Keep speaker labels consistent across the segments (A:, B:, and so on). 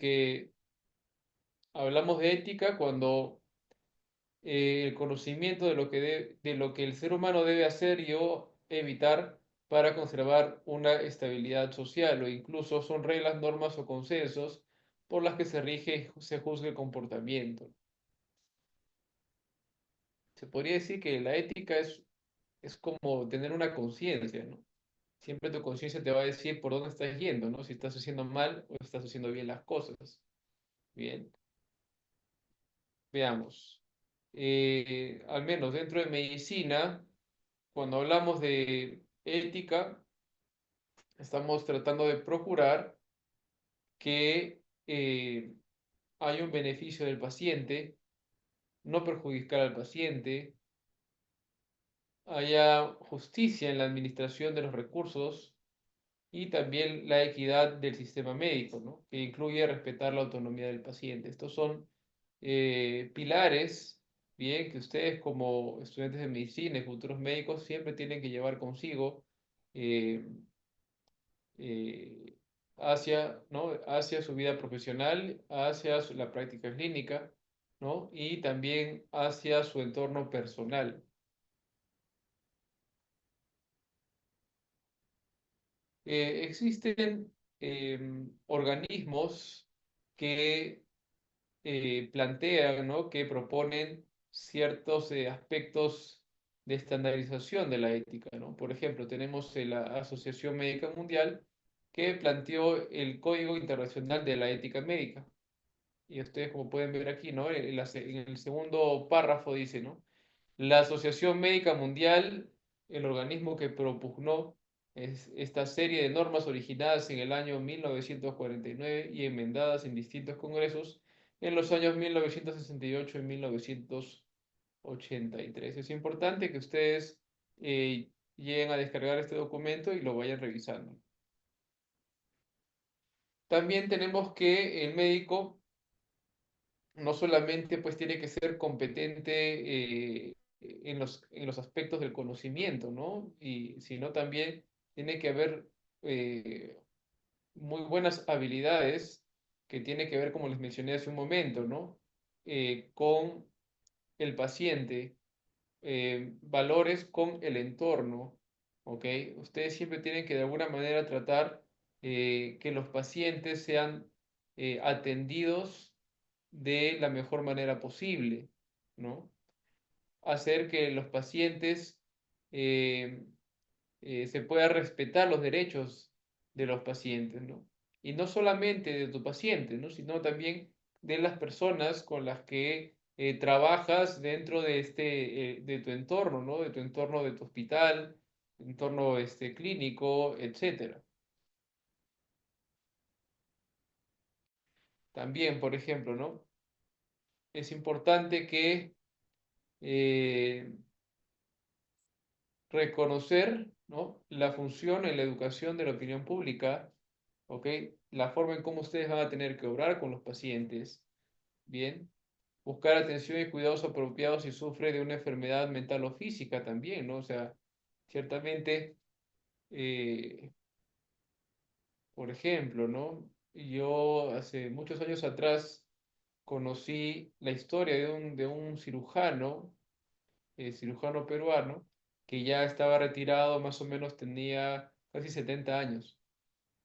A: que hablamos de ética cuando el conocimiento de lo que el ser humano debe hacer y o evitar para conservar una estabilidad social, o incluso son reglas, normas o consensos por las que se rige y se juzga el comportamiento. Se podría decir que la ética es como tener una conciencia, ¿no? Siempre tu conciencia te va a decir por dónde estás yendo, ¿no? Si estás haciendo mal o estás haciendo bien las cosas. Bien, veamos. Al menos dentro de medicina, cuando hablamos de ética, estamos tratando de procurar que haya un beneficio del paciente, no perjudicar al paciente, haya justicia en la administración de los recursos y también la equidad del sistema médico, ¿no? Que incluye respetar la autonomía del paciente. Estos son pilares, bien, que ustedes como estudiantes de medicina y futuros médicos siempre tienen que llevar consigo eh, eh, hacia, ¿no? hacia su vida profesional, hacia la práctica clínica, ¿no? Y también hacia su entorno personal. Existen organismos que plantean, ¿no? que proponen ciertos aspectos de estandarización de la ética, ¿no? Por ejemplo, tenemos la Asociación Médica Mundial que planteó el Código Internacional de la Ética Médica. Y ustedes, como pueden ver aquí, ¿no? En el segundo párrafo dice, ¿no? La Asociación Médica Mundial, el organismo que propugnó esta serie de normas originadas en el año 1949 y enmendadas en distintos congresos en los años 1968 y 1983. Es importante que ustedes lleguen a descargar este documento y lo vayan revisando. También tenemos que el médico no solamente pues tiene que ser competente en los aspectos del conocimiento, ¿no? Y sino también tiene que haber eh, muy buenas habilidades que tiene que ver, como les mencioné hace un momento, ¿no? Con el paciente, valores con el entorno, ¿ok? Ustedes siempre tienen que de alguna manera tratar que los pacientes sean atendidos de la mejor manera posible, ¿no? Hacer que los pacientes eh, se pueda respetar los derechos de los pacientes, ¿no? Y no solamente de tu paciente, ¿no? Sino también de las personas con las que trabajas dentro de de tu entorno, ¿no? De tu entorno de tu hospital, entorno clínico, etcétera. También, por ejemplo, ¿no? Es importante que eh, reconocer, ¿no? la función en la educación de la opinión pública, ¿ok? La forma en cómo ustedes van a tener que obrar con los pacientes, ¿bien? Buscar atención y cuidados apropiados si sufre de una enfermedad mental o física también, ¿no? O sea, ciertamente, eh, por ejemplo, ¿no? Yo hace muchos años atrás conocí la historia de un cirujano, cirujano peruano, que ya estaba retirado, más o menos tenía casi 70 años.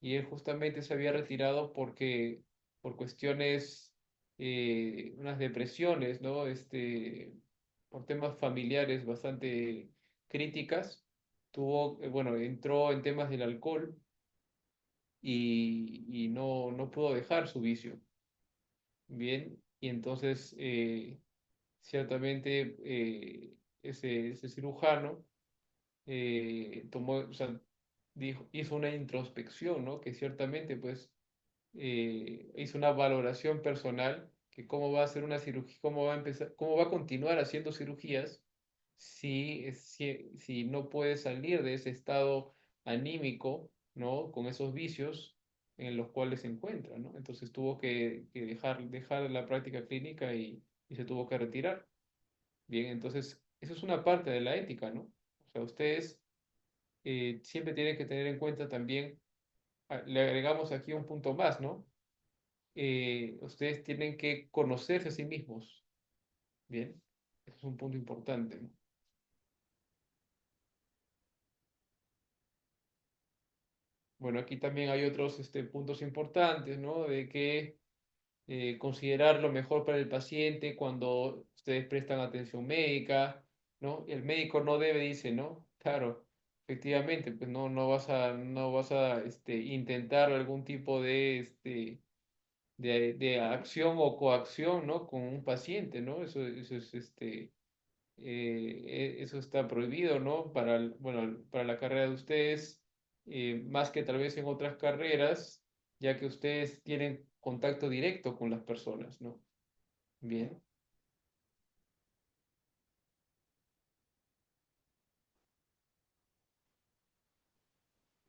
A: Y él justamente se había retirado porque, por cuestiones, unas depresiones, ¿no? Por temas familiares bastante críticas, bueno, entró en temas del alcohol y no pudo dejar su vicio. Bien, y entonces, ciertamente, ese cirujano tomó, o sea, hizo una introspección, ¿no? Que ciertamente, pues, hizo una valoración personal que cómo va a hacer una cirugía, cómo va a empezar, cómo va a continuar haciendo cirugías si no puede salir de ese estado anímico, ¿no? Con esos vicios en los cuales se encuentra, ¿no? Entonces tuvo que dejar la práctica clínica y se tuvo que retirar. Bien, entonces, eso es una parte de la ética, ¿no? O sea, ustedes siempre tienen que tener en cuenta también, le agregamos aquí un punto más, ¿no? ustedes tienen que conocerse a sí mismos, ¿bien? Ese es un punto importante, ¿no? Bueno, aquí también hay otros puntos importantes, ¿no? De que considerar lo mejor para el paciente cuando ustedes prestan atención médica, ¿no? El médico no debe, dice, ¿no? Claro, efectivamente, pues no vas a intentar algún tipo de acción o coacción, ¿no? Con un paciente, ¿no? Eso está prohibido, ¿no? Bueno, para la carrera de ustedes, más que tal vez en otras carreras, ya que ustedes tienen contacto directo con las personas, ¿no? Bien.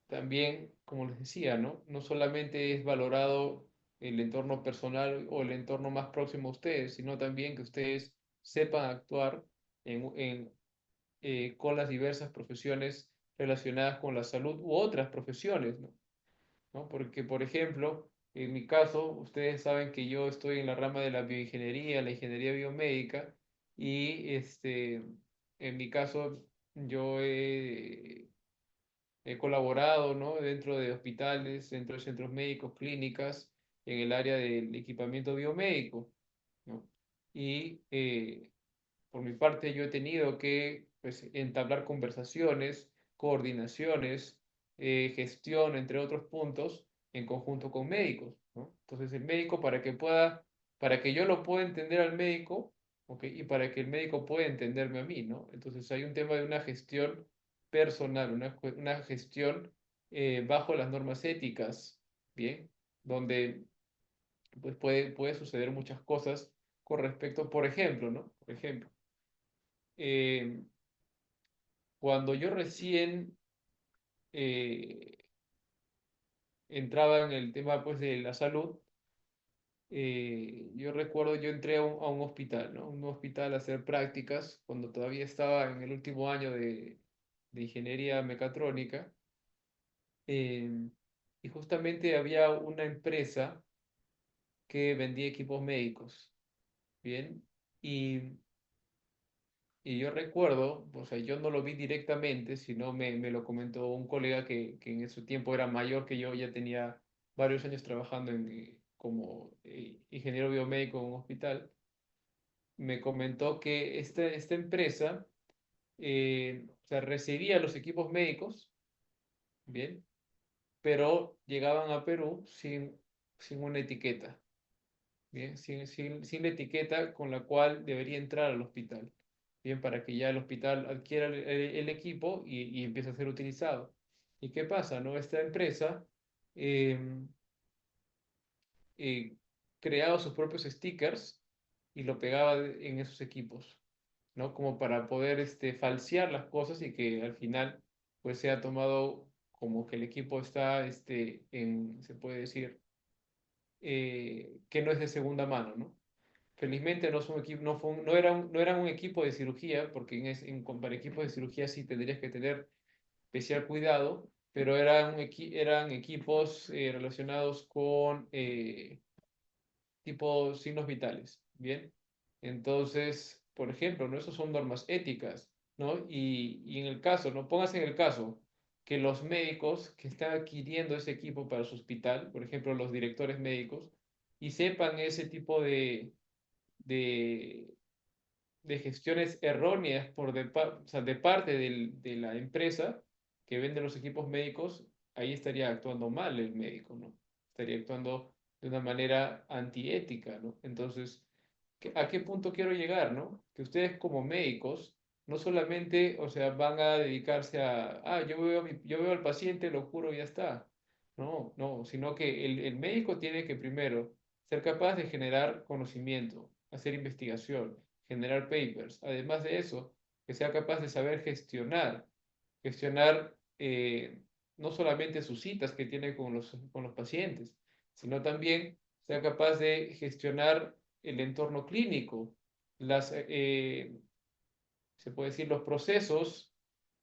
A: También, como les decía, ¿no? No solamente es valorado el entorno personal o el entorno más próximo a ustedes, sino también que ustedes sepan actuar con las diversas profesiones relacionadas con la salud u otras profesiones, ¿no? ¿No? Porque, por ejemplo, en mi caso, ustedes saben que yo estoy en la rama de la bioingeniería, la ingeniería biomédica, y en mi caso, yo he colaborado, ¿no? Dentro de hospitales, dentro de centros médicos, clínicas, en el área del equipamiento biomédico, ¿no? Y por mi parte, yo he tenido que pues, entablar conversaciones, coordinaciones, gestión, entre otros puntos, en conjunto con médicos, ¿no? Entonces, el médico, para que yo lo pueda entender al médico, ¿ok? Y para que el médico pueda entenderme a mí, ¿no? Entonces, hay un tema de una gestión personal, una gestión bajo las normas éticas, ¿bien? Donde pues, puede suceder muchas cosas con respecto, por ejemplo, ¿no? Por ejemplo, eh, cuando yo recién eh, entraba en el tema pues, de la salud, yo recuerdo, yo entré a un hospital, ¿no? Un hospital a hacer prácticas cuando todavía estaba en el último año de ingeniería mecatrónica. eh, y justamente había una empresa que vendía equipos médicos, ¿bien? Y Y yo recuerdo, o sea, yo no lo vi directamente, sino me lo comentó un colega que en ese tiempo era mayor que yo, ya tenía varios años trabajando como ingeniero biomédico en un hospital. Me comentó que esta empresa, o sea, recibía los equipos médicos, bien, pero llegaban a Perú sin una etiqueta, bien, sin la etiqueta con la cual debería entrar al hospital, bien, para que ya el hospital adquiera el equipo y empiece a ser utilizado. ¿Y qué pasa, no? Esta empresa eh, eh, creaba sus propios stickers y lo pegaba en esos equipos, ¿no? Como para poder falsear las cosas y que al final pues sea tomado como que el equipo está, se puede decir, que no es de segunda mano, ¿no? Felizmente no, son equipo, no, no eran un equipo de cirugía, porque para equipos de cirugía sí tendrías que tener especial cuidado, pero eran equipos relacionados con tipo signos vitales, ¿bien? Entonces, por ejemplo, ¿no? Esos son normas éticas, ¿no? Y en el caso, ¿no? Póngase en el caso que los médicos que están adquiriendo ese equipo para su hospital, por ejemplo, los directores médicos, y sepan ese tipo de, de gestiones erróneas o sea, de parte de la empresa que vende los equipos médicos, ahí estaría actuando mal el médico, ¿no? Estaría actuando de una manera antiética, ¿no? Entonces, ¿a qué punto quiero llegar, no? Que ustedes como médicos no solamente, o sea, van a dedicarse yo veo al paciente, lo curo y ya está. No, no, sino que el médico tiene que primero ser capaz de generar conocimiento, hacer investigación, generar papers. Además de eso, que sea capaz de saber gestionar no solamente sus citas que tiene con los pacientes, sino también sea capaz de gestionar el entorno clínico, se puede decir, los procesos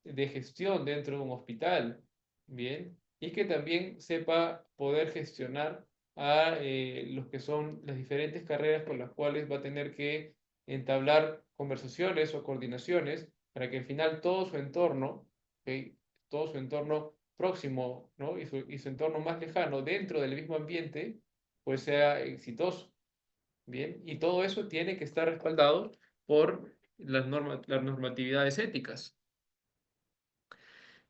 A: de gestión dentro de un hospital, ¿bien? Y que también sepa poder gestionar a los que son las diferentes carreras con las cuales va a tener que entablar conversaciones o coordinaciones para que al final todo su entorno, ¿ok? Todo su entorno próximo, ¿no? Y su entorno más lejano dentro del mismo ambiente, pues sea exitoso. Bien, y todo eso tiene que estar respaldado por las normatividades éticas.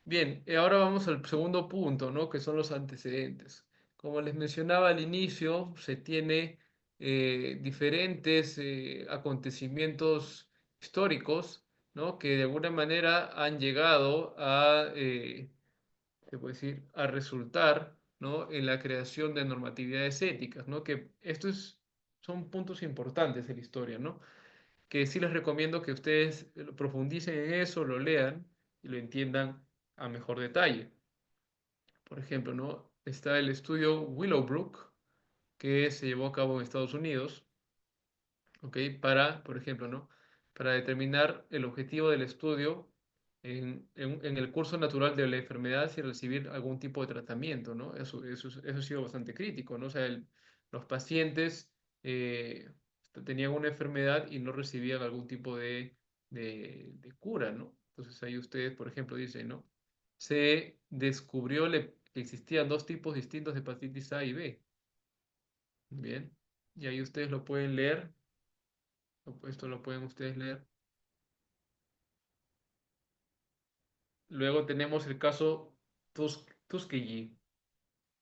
A: Bien, ahora vamos al segundo punto, ¿no? Que son los antecedentes. Como les mencionaba al inicio, se tiene diferentes acontecimientos históricos, ¿no? Que de alguna manera han llegado a, se puede decir, a resultar, ¿no? En la creación de normatividades éticas, ¿no? Que son puntos importantes en la historia, ¿no? Que sí les recomiendo que ustedes profundicen en eso, lo lean y lo entiendan a mejor detalle. Por ejemplo, ¿no? Está el estudio Willowbrook, que se llevó a cabo en Estados Unidos, ¿ok? Para, por ejemplo, ¿no? Para determinar el objetivo del estudio en el curso natural de la enfermedad y recibir algún tipo de tratamiento, ¿no? Eso ha sido bastante crítico, ¿no? O sea, los pacientes eh, tenían una enfermedad y no recibían algún tipo de cura, ¿no? Entonces ahí ustedes, por ejemplo, dicen, ¿no? Se descubrió que existían dos tipos distintos de hepatitis A y B. Bien, y ahí ustedes lo pueden leer. Esto lo pueden ustedes leer. Luego tenemos el caso Tuskegee.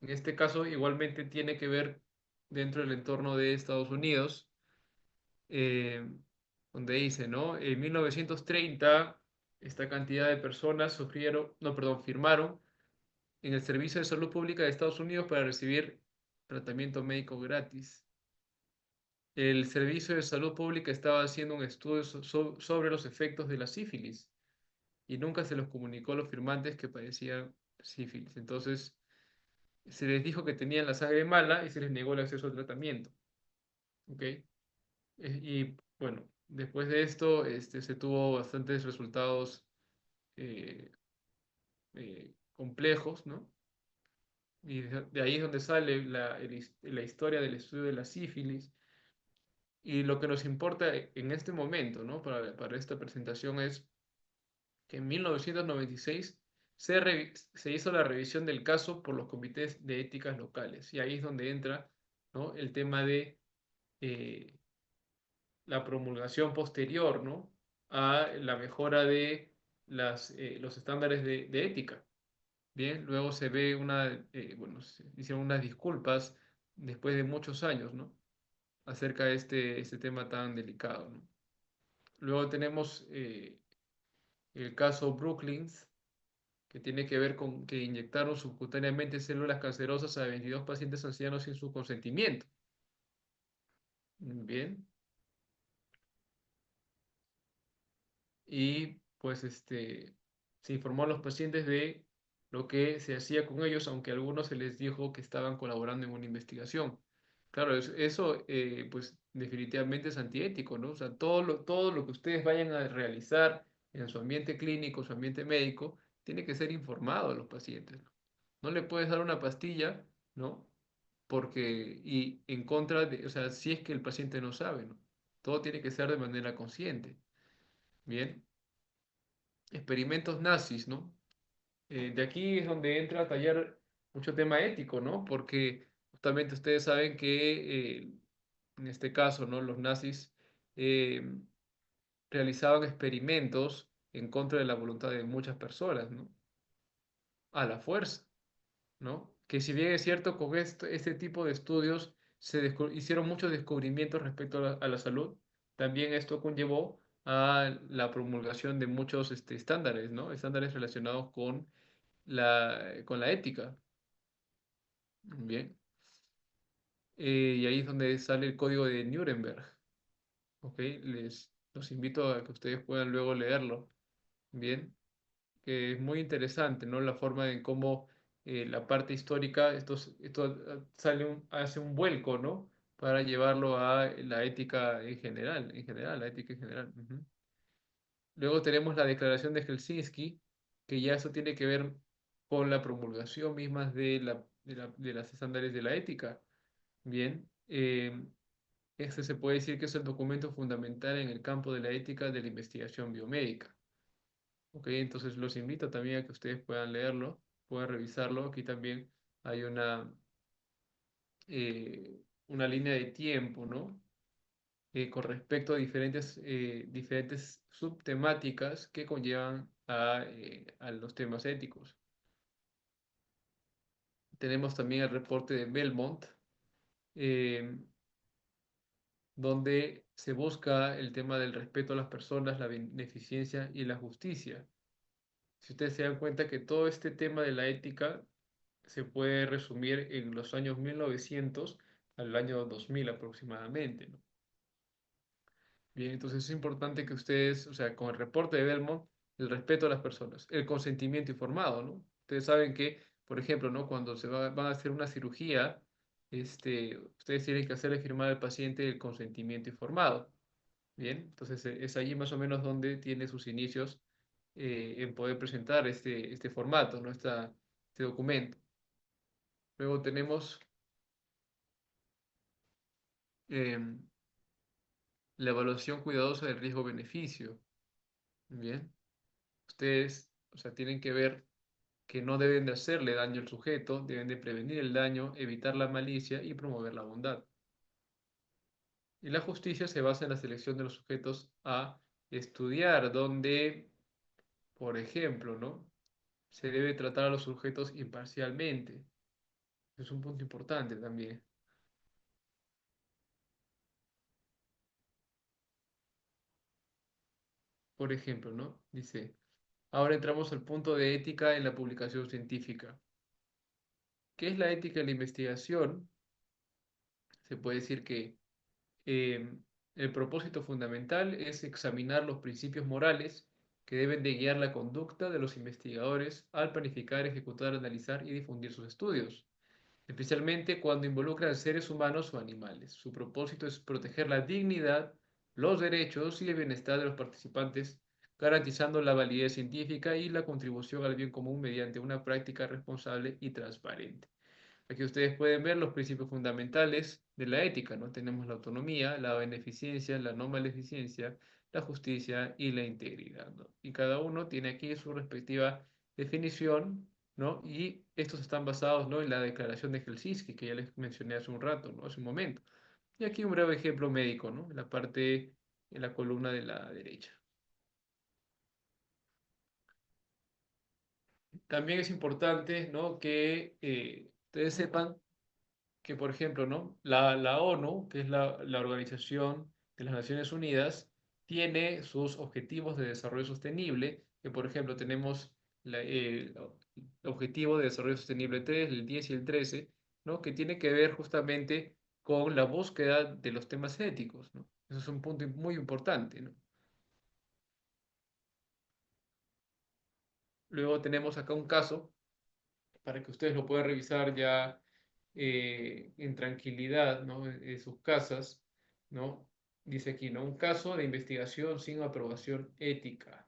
A: En este caso igualmente tiene que ver dentro del entorno de Estados Unidos, eh, donde dice, ¿no? En 1930 esta cantidad de personas sufrieron, no, perdón, firmaron en el Servicio de Salud Pública de Estados Unidos para recibir tratamiento médico gratis. El Servicio de Salud Pública estaba haciendo un estudio sobre los efectos de la sífilis y nunca se los comunicó a los firmantes que padecían sífilis. Entonces, se les dijo que tenían la sangre mala y se les negó el acceso al tratamiento. ¿Ok? Y bueno, después de esto, se tuvo bastantes resultados eh, complejos, ¿no? Y de ahí es donde sale la historia del estudio de la sífilis. Y lo que nos importa en este momento, ¿no? Para esta presentación es que en 1996 se hizo la revisión del caso por los comités de éticas locales. Y ahí es donde entra, ¿no? El tema de eh, la promulgación posterior, ¿no? A la mejora de los estándares de ética. Bien, luego se ve bueno, se hicieron unas disculpas después de muchos años, ¿no? Acerca de este tema tan delicado, ¿no? Luego tenemos el caso Brookings, que tiene que ver con que inyectaron subcutáneamente células cancerosas a 22 pacientes ancianos sin su consentimiento. Bien, y pues se informó a los pacientes de lo que se hacía con ellos, aunque a algunos se les dijo que estaban colaborando en una investigación. Claro, eso pues definitivamente es antiético, ¿no? O sea, todo lo que ustedes vayan a realizar en su ambiente clínico, su ambiente médico, tiene que ser informado a los pacientes. No le puedes dar una pastilla, ¿no? Porque, y en contra de, o sea, si es que el paciente no sabe, ¿no? Todo tiene que ser de manera consciente. Bien, experimentos nazis, ¿no? De aquí es donde entra a tallar mucho tema ético, ¿no? Porque justamente ustedes saben que en este caso, ¿no? Los nazis eh, realizaban experimentos en contra de la voluntad de muchas personas, ¿no? A la fuerza. ¿No? Que si bien es cierto, con este tipo de estudios hicieron muchos descubrimientos respecto a la salud, también esto conllevó a la promulgación de muchos estándares, ¿no? Estándares relacionados con la ética. Bien. Y ahí es donde sale el código de Nuremberg. ¿Ok? Los invito a que ustedes puedan luego leerlo. Bien. Que es muy interesante, ¿no? La forma en cómo la parte histórica, esto hace un vuelco, ¿no? Para llevarlo a la ética en general, la ética en general. Ujú. Luego tenemos la Declaración de Helsinki, que ya eso tiene que ver con la promulgación misma de las estándares de la ética. Bien, este se puede decir que es el documento fundamental en el campo de la ética de la investigación biomédica. Ok, entonces los invito también a que ustedes puedan leerlo, puedan revisarlo. Aquí también hay una línea de tiempo, ¿no? Con respecto a diferentes subtemáticas que conllevan a los temas éticos. Tenemos también el reporte de Belmont, eh, donde se busca el tema del respeto a las personas, la beneficencia y la justicia. Si ustedes se dan cuenta que todo este tema de la ética se puede resumir en los años 1900 al año 2000 aproximadamente, ¿no? Bien, entonces es importante que ustedes, o sea, con el reporte de Belmont, el respeto a las personas, el consentimiento informado, ¿no? Ustedes saben que, por ejemplo, ¿no? Cuando van a hacer una cirugía, ustedes tienen que hacerle firmar al paciente el consentimiento informado. Bien, entonces es allí más o menos donde tiene sus inicios en poder presentar este formato, ¿no? Este documento. Luego tenemos em, la evaluación cuidadosa del riesgo-beneficio. Bien, ustedes, o sea, tienen que ver que no deben de hacerle daño al sujeto, deben de prevenir el daño, evitar la malicia y promover la bondad. Y la justicia se basa en la selección de los sujetos a estudiar, donde, por ejemplo, ¿no? Se debe tratar a los sujetos imparcialmente. Es un punto importante también. Por ejemplo, ¿no? Dice, ahora entramos al punto de ética en la publicación científica. ¿Qué es la ética en la investigación? Se puede decir que eh, el propósito fundamental es examinar los principios morales que deben de guiar la conducta de los investigadores al planificar, ejecutar, analizar y difundir sus estudios, especialmente cuando involucran seres humanos o animales. Su propósito es proteger la dignidad, los derechos y el bienestar de los participantes, garantizando la validez científica y la contribución al bien común mediante una práctica responsable y transparente. Aquí ustedes pueden ver los principios fundamentales de la ética, ¿no? Tenemos la autonomía, la beneficencia, la no maleficencia, la justicia y la integridad, ¿no? Y cada uno tiene aquí su respectiva definición, ¿no? Y estos están basados, ¿no? En la declaración de Helsinki, que ya les mencioné hace un rato, ¿no? Hace un momento. Y aquí un breve ejemplo médico, ¿no? En la parte, en la columna de la derecha. También es importante, ¿no? Que ustedes sepan que, por ejemplo, ¿no? La ONU, que es la Organización de las Naciones Unidas, tiene sus objetivos de desarrollo sostenible, que, por ejemplo, tenemos el objetivo de desarrollo sostenible 3, el 10 y el 13, ¿no? Que tiene que ver justamente con la búsqueda de los temas éticos, ¿no? Eso es un punto muy importante, ¿no? Luego tenemos acá un caso para que ustedes lo puedan revisar ya en tranquilidad, ¿no? En sus casas, ¿no? Dice aquí, ¿no? Un caso de investigación sin aprobación ética.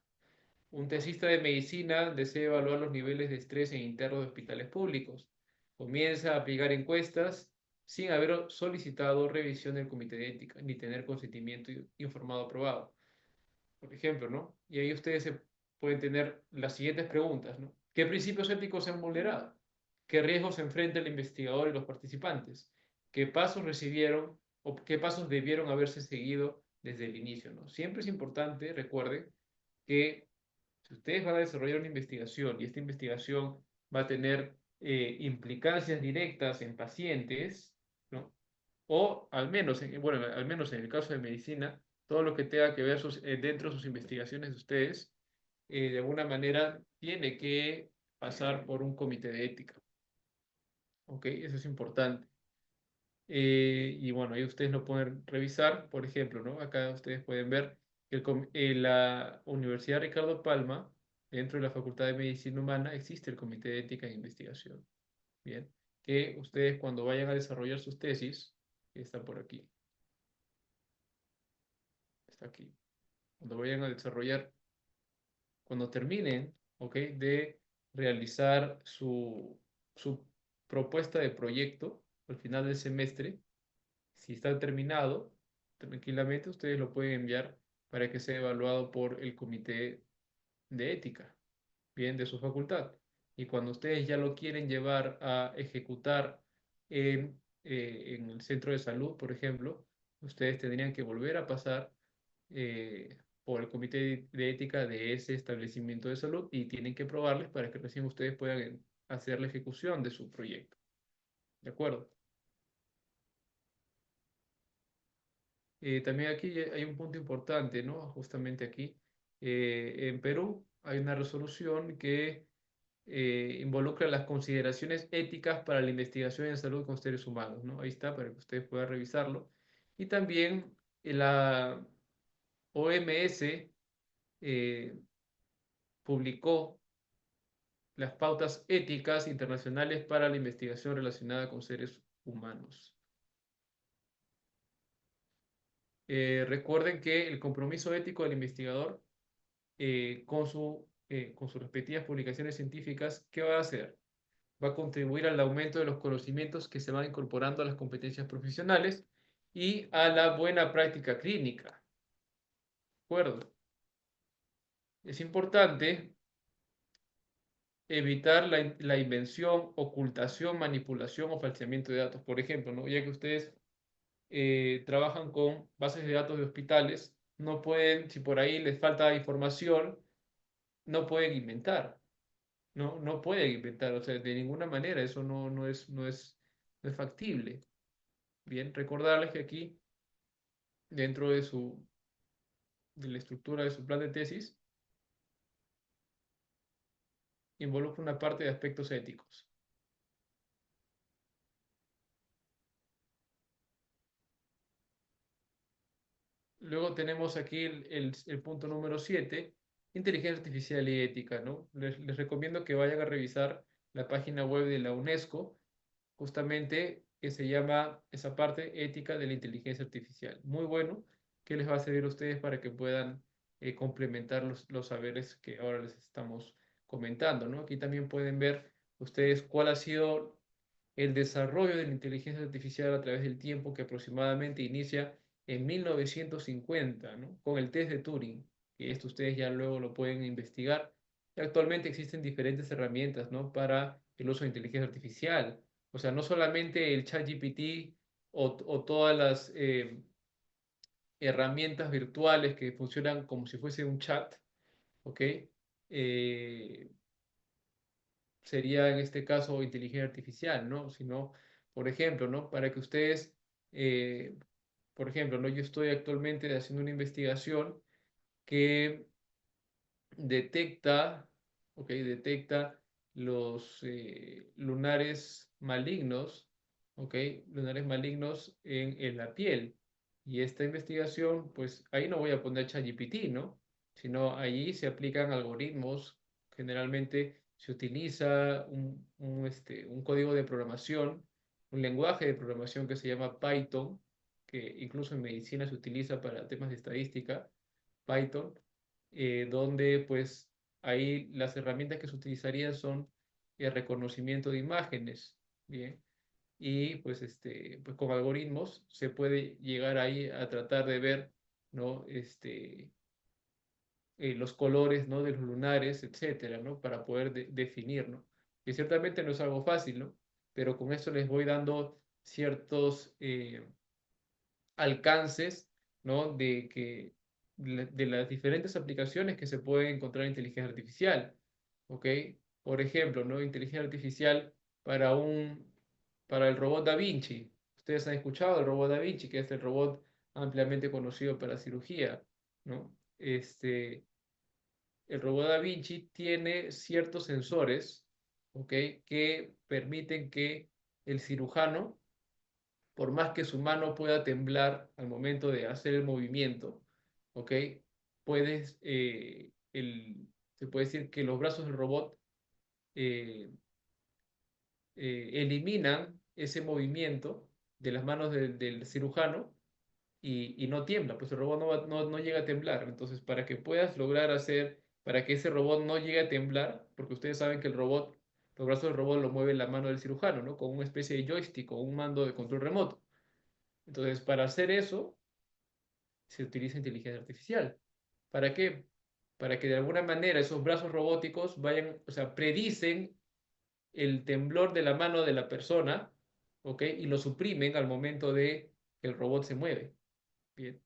A: Un tesista de medicina desea evaluar los niveles de estrés en internos de hospitales públicos. Comienza a aplicar encuestas sin haber solicitado revisión del comité de ética ni tener consentimiento informado aprobado, por ejemplo, ¿no? Y ahí ustedes pueden tener las siguientes preguntas, ¿no? ¿Qué principios éticos se han vulnerado? ¿Qué riesgos se enfrenta el investigador y los participantes? ¿Qué pasos recibieron o qué pasos debieron haberse seguido desde el inicio, ¿no? Siempre es importante, recuerden, que si ustedes van a desarrollar una investigación y esta investigación va a tener implicancias directas en pacientes, ¿no? O al menos, bueno, al menos en el caso de medicina, todo lo que tenga que ver dentro de sus investigaciones de ustedes, de alguna manera tiene que pasar por un comité de ética. ¿Ok? Eso es importante. Y bueno, ahí ustedes lo pueden revisar, por ejemplo, ¿no? Acá ustedes pueden ver que la Universidad Ricardo Palma, dentro de la Facultad de Medicina Humana, existe el Comité de Ética e Investigación. Bien, que ustedes cuando vayan a desarrollar sus tesis, está por aquí, está aquí. Cuando vayan a desarrollar, cuando terminen, ¿ok? De realizar su propuesta de proyecto, al final del semestre, si está terminado, tranquilamente ustedes lo pueden enviar para que sea evaluado por el comité de ética, bien, de su facultad. Y cuando ustedes ya lo quieren llevar a ejecutar en el centro de salud, por ejemplo, ustedes tendrían que volver a pasar por el comité de ética de ese establecimiento de salud y tienen que probarles para que recién ustedes puedan hacer la ejecución de su proyecto. ¿De acuerdo? También aquí hay un punto importante, ¿no? Justamente aquí. En Perú hay una resolución que involucra las consideraciones éticas para la investigación en salud con seres humanos, ¿no? Ahí está, para que ustedes puedan revisarlo. Y también la OMS eh, publicó las pautas éticas internacionales para la investigación relacionada con seres humanos. Recuerden que el compromiso ético del investigador con sus respectivas publicaciones científicas, ¿qué va a hacer? Va a contribuir al aumento de los conocimientos que se van incorporando a las competencias profesionales y a la buena práctica clínica. ¿De acuerdo? Es importante evitar la invención, ocultación, manipulación o falseamiento de datos. Por ejemplo, ¿no? Ya que ustedes trabajan con bases de datos de hospitales, no pueden, si por ahí les falta información, no pueden inventar. No pueden inventar, o sea, de ninguna manera, eso no es factible. Bien, recordarles que aquí, dentro de la estructura de su plan de tesis, involucra una parte de aspectos éticos. Luego tenemos aquí el punto número 7, inteligencia artificial y ética, ¿no? Les recomiendo que vayan a revisar la página web de la UNESCO, justamente que se llama esa parte ética de la inteligencia artificial. Muy bueno, que les va a servir a ustedes para que puedan complementar los saberes que ahora les estamos comentando, ¿no? Aquí también pueden ver ustedes cuál ha sido el desarrollo de la inteligencia artificial a través del tiempo, que aproximadamente inicia en 1950, ¿no? Con el test de Turing, que esto ustedes ya luego lo pueden investigar. Y actualmente existen diferentes herramientas, ¿no? Para el uso de inteligencia artificial. O sea, no solamente el ChatGPT o todas las herramientas virtuales que funcionan como si fuese un chat, ¿ok? Eh, Sería en este caso inteligencia artificial, ¿no? Sino, por ejemplo, ¿no? Para que ustedes, eh, por ejemplo, ¿no? Yo estoy actualmente haciendo una investigación que detecta, ¿ok? Detecta los lunares malignos, ¿ok? Lunares malignos en la piel. Y esta investigación, pues ahí no voy a poner ChatGPT, ¿no? Sino allí se aplican algoritmos. Generalmente se utiliza un código de programación, un lenguaje de programación que se llama Python, que incluso en medicina se utiliza para temas de estadística, Python, donde pues ahí las herramientas que se utilizarían son el reconocimiento de imágenes, ¿bien? Y pues, pues con algoritmos se puede llegar ahí a tratar de ver, ¿no? Los colores, ¿no? De los lunares, etcétera, ¿no? Para poder definir, ¿no? Que ciertamente no es algo fácil, ¿no? Pero con esto les voy dando ciertos alcances, ¿no? De las diferentes aplicaciones que se pueden encontrar en inteligencia artificial, ¿ok? Por ejemplo, ¿no? Inteligencia artificial para para el robot Da Vinci. Ustedes han escuchado del robot Da Vinci, que es el robot ampliamente conocido para cirugía, ¿no? El robot Da Vinci tiene ciertos sensores, ¿ok? Que permiten que el cirujano, por más que su mano pueda temblar al momento de hacer el movimiento, ¿ok? Puedes, se puede decir que los brazos del robot eh, eliminan ese movimiento de las manos del cirujano y no tiembla, pues el robot no llega a temblar. Entonces, para que puedas lograr hacer, para que ese robot no llegue a temblar, porque ustedes saben que el robot los brazos del robot lo mueve la mano del cirujano, ¿no? Con una especie de joystick o un mando de control remoto. Entonces, para hacer eso, se utiliza inteligencia artificial. ¿Para qué? Para que de alguna manera esos brazos robóticos vayan, o sea, predicen el temblor de la mano de la persona, ¿ok? Y lo suprimen al momento de que el robot se mueve. Bien.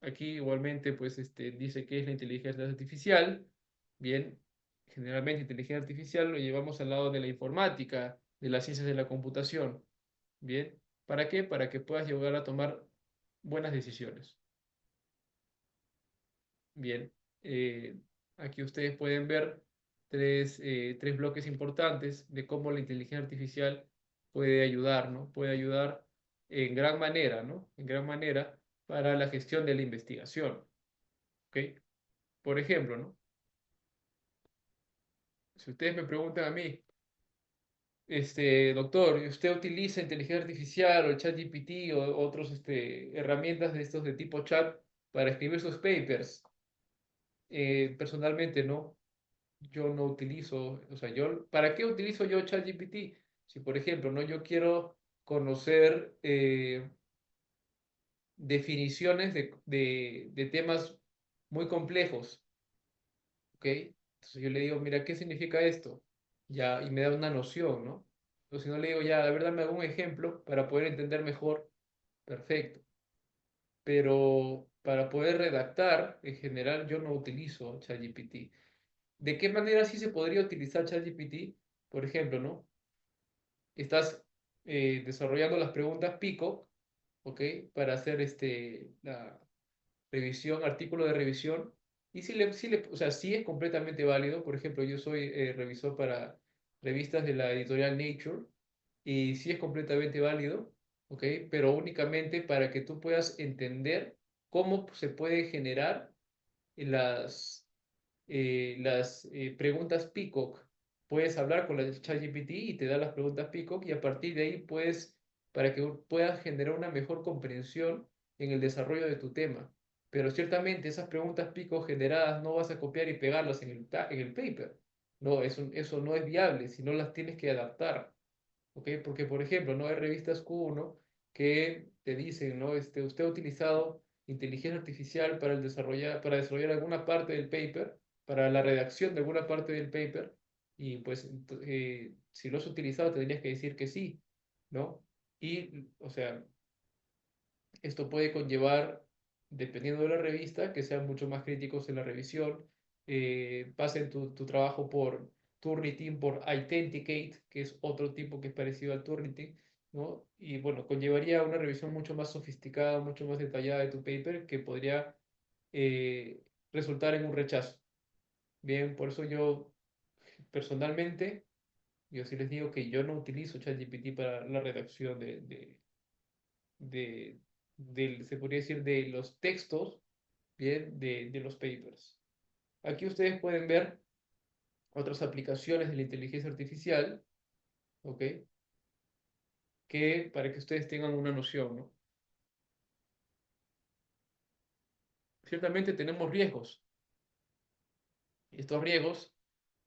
A: Aquí igualmente, pues, dice que es la inteligencia artificial. Bien. Generalmente inteligencia artificial lo llevamos al lado de la informática, de las ciencias de la computación. Bien. ¿Para qué? Para que puedas llegar a tomar buenas decisiones. Bien, eh, aquí ustedes pueden ver tres bloques importantes de cómo la inteligencia artificial puede ayudar, ¿no? Puede ayudar en gran manera, ¿no? En gran manera para la gestión de la investigación, ¿ok? Por ejemplo, ¿no? Si ustedes me preguntan a mí, doctor, ¿usted utiliza inteligencia artificial o el ChatGPT o otras herramientas de estos de tipo chat para escribir sus papers? Personalmente no. Yo no utilizo, o sea, ¿para qué utilizo yo ChatGPT? Si, por ejemplo, ¿no? Yo quiero conocer definiciones de temas muy complejos, ¿ok? Entonces yo le digo, mira, ¿qué significa esto? Ya, y me da una noción, ¿no? O si no le digo, ya, la verdad me hago un ejemplo para poder entender mejor, perfecto. Pero para poder redactar, en general, yo no utilizo ChatGPT. ¿De qué manera sí se podría utilizar ChatGPT? Por ejemplo, ¿no? Estás desarrollando las preguntas PICO, ¿ok? Para hacer la revisión, artículo de revisión. Y o sea, sí es completamente válido. Por ejemplo, yo soy revisor para revistas de la editorial Nature y sí es completamente válido, ¿ok? Pero únicamente para que tú puedas entender cómo se puede generar las preguntas Peacock. Puedes hablar con la ChatGPT y te da las preguntas Peacock y a partir de ahí puedes, para que puedas generar una mejor comprensión en el desarrollo de tu tema. Pero ciertamente esas preguntas Peacock generadas no vas a copiar y pegarlas en el paper. No, eso no es viable, si no las tienes que adaptar. ¿Ok? Porque, por ejemplo, ¿no? Hay revistas Q1 que te dicen, ¿no? Usted ha utilizado inteligencia artificial para desarrollar alguna parte del paper, para la redacción de alguna parte del paper, y pues si lo has utilizado tendrías que decir que sí, ¿no? Y, o sea, esto puede conllevar, dependiendo de la revista, que sean mucho más críticos en la revisión, pasen tu trabajo por Turnitin, por Authenticate, que es otro tipo que es parecido al Turnitin, ¿no? Y bueno, conllevaría una revisión mucho más sofisticada, mucho más detallada de tu paper, que podría eh, resultar en un rechazo. Bien, por eso yo personalmente, yo sí les digo que yo no utilizo ChatGPT para la redacción de, se podría decir, de los textos, bien, de los papers. Aquí ustedes pueden ver otras aplicaciones de la inteligencia artificial, ¿ok? Que para que ustedes tengan una noción, ¿no? Ciertamente tenemos riesgos. Estos riesgos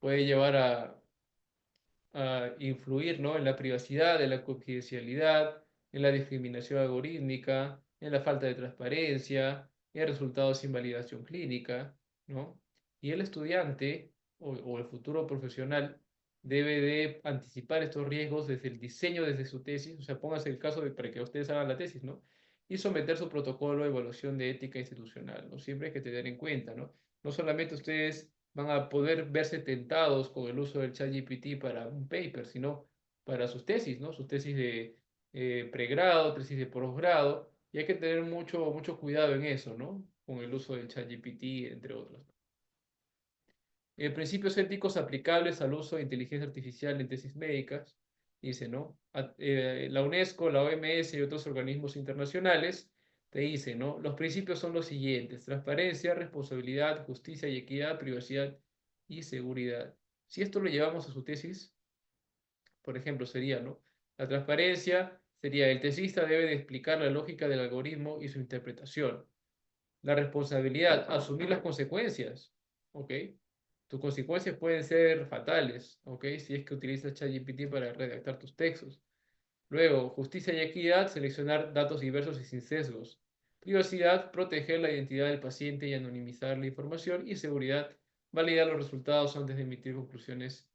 A: pueden llevar a influir, ¿no? En la privacidad, en la confidencialidad, en la discriminación algorítmica, en la falta de transparencia, en resultados sin validación clínica, ¿no? Y el estudiante o el futuro profesional debe de anticipar estos riesgos desde el diseño, desde su tesis, o sea, póngase el caso de para que ustedes hagan la tesis, ¿no? Y someter su protocolo de evaluación de ética institucional, ¿no? Siempre hay que tener en cuenta, ¿no? No solamente ustedes van a poder verse tentados con el uso del ChatGPT para un paper, sino para sus tesis, ¿no? Sus tesis de pregrado, tesis de posgrado, y hay que tener mucho, mucho cuidado en eso, ¿no? Con el uso del ChatGPT, entre otros. Principios éticos aplicables al uso de inteligencia artificial en tesis médicas, dice, ¿no? La UNESCO, la OMS y otros organismos internacionales te dicen, ¿no? Los principios son los siguientes: transparencia, responsabilidad, justicia y equidad, privacidad y seguridad. Si esto lo llevamos a su tesis, por ejemplo, sería, ¿no? La transparencia sería: el tesista debe de explicar la lógica del algoritmo y su interpretación. La responsabilidad, asumir las consecuencias, ¿ok? Tus consecuencias pueden ser fatales, ¿ok? Si es que utilizas ChatGPT para redactar tus textos. Luego, justicia y equidad, seleccionar datos diversos y sin sesgos. Privacidad, proteger la identidad del paciente y anonimizar la información. Y seguridad, validar los resultados antes de emitir conclusiones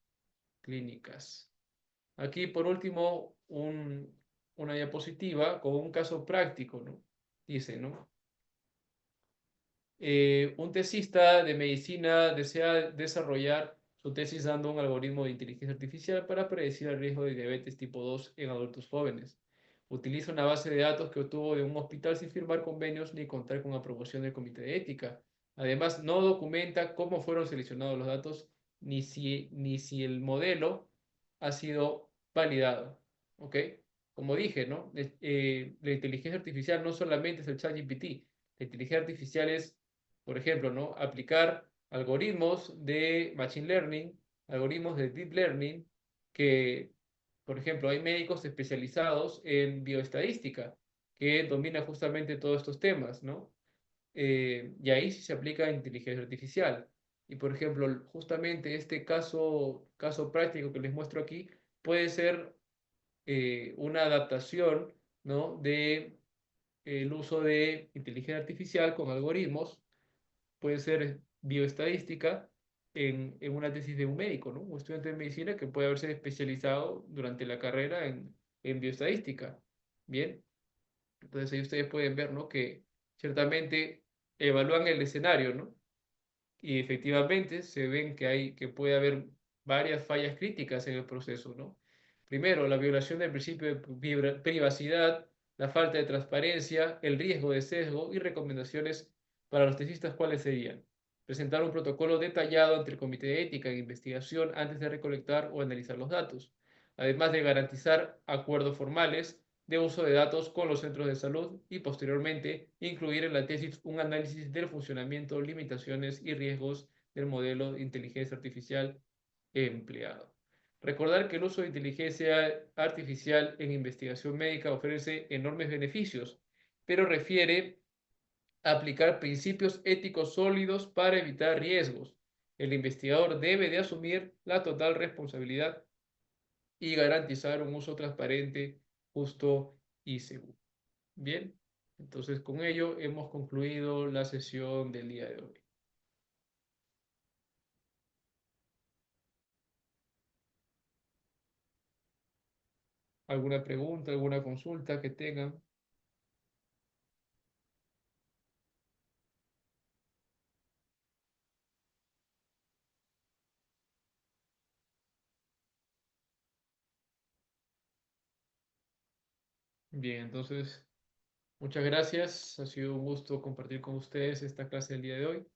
A: clínicas. Aquí, por último, una diapositiva con un caso práctico, ¿no? Dice, ¿no? Un tesista de medicina desea desarrollar su tesis dando un algoritmo de inteligencia artificial para predecir el riesgo de diabetes tipo 2 en adultos jóvenes. Utiliza una base de datos que obtuvo de un hospital sin firmar convenios ni contar con aprobación del comité de ética. Además, no documenta cómo fueron seleccionados los datos ni si el modelo ha sido validado. ¿Ok? Como dije, ¿no? La inteligencia artificial no solamente es el ChatGPT. La inteligencia artificial es, por ejemplo, ¿no? Aplicar algoritmos de Machine Learning, algoritmos de Deep Learning, que, por ejemplo, hay médicos especializados en bioestadística que dominan justamente todos estos temas, ¿no? Y ahí sí se aplica inteligencia artificial. Y, por ejemplo, justamente este caso práctico que les muestro aquí puede ser una adaptación, ¿no? de el uso de inteligencia artificial con algoritmos, puede ser bioestadística en una tesis de un médico, ¿no? Un estudiante de medicina que puede haberse especializado durante la carrera en bioestadística. Bien, entonces ahí ustedes pueden ver, ¿no? Que ciertamente evalúan el escenario, ¿no? Y efectivamente se ven que puede haber varias fallas críticas en el proceso, ¿no? Primero, la violación del principio de privacidad, la falta de transparencia, el riesgo de sesgo y recomendaciones para los tesistas, ¿cuáles serían? Presentar un protocolo detallado ante el Comité de Ética en investigación antes de recolectar o analizar los datos, además de garantizar acuerdos formales de uso de datos con los centros de salud y posteriormente incluir en la tesis un análisis del funcionamiento, limitaciones y riesgos del modelo de inteligencia artificial empleado. Recordar que el uso de inteligencia artificial en investigación médica ofrece enormes beneficios, pero refiere a aplicar principios éticos sólidos para evitar riesgos. El investigador debe de asumir la total responsabilidad y garantizar un uso transparente, justo y seguro. Bien, entonces con ello hemos concluido la sesión del día de hoy. ¿Alguna pregunta, alguna consulta que tengan? Bien, entonces muchas gracias. Ha sido un gusto compartir con ustedes esta clase del día de hoy.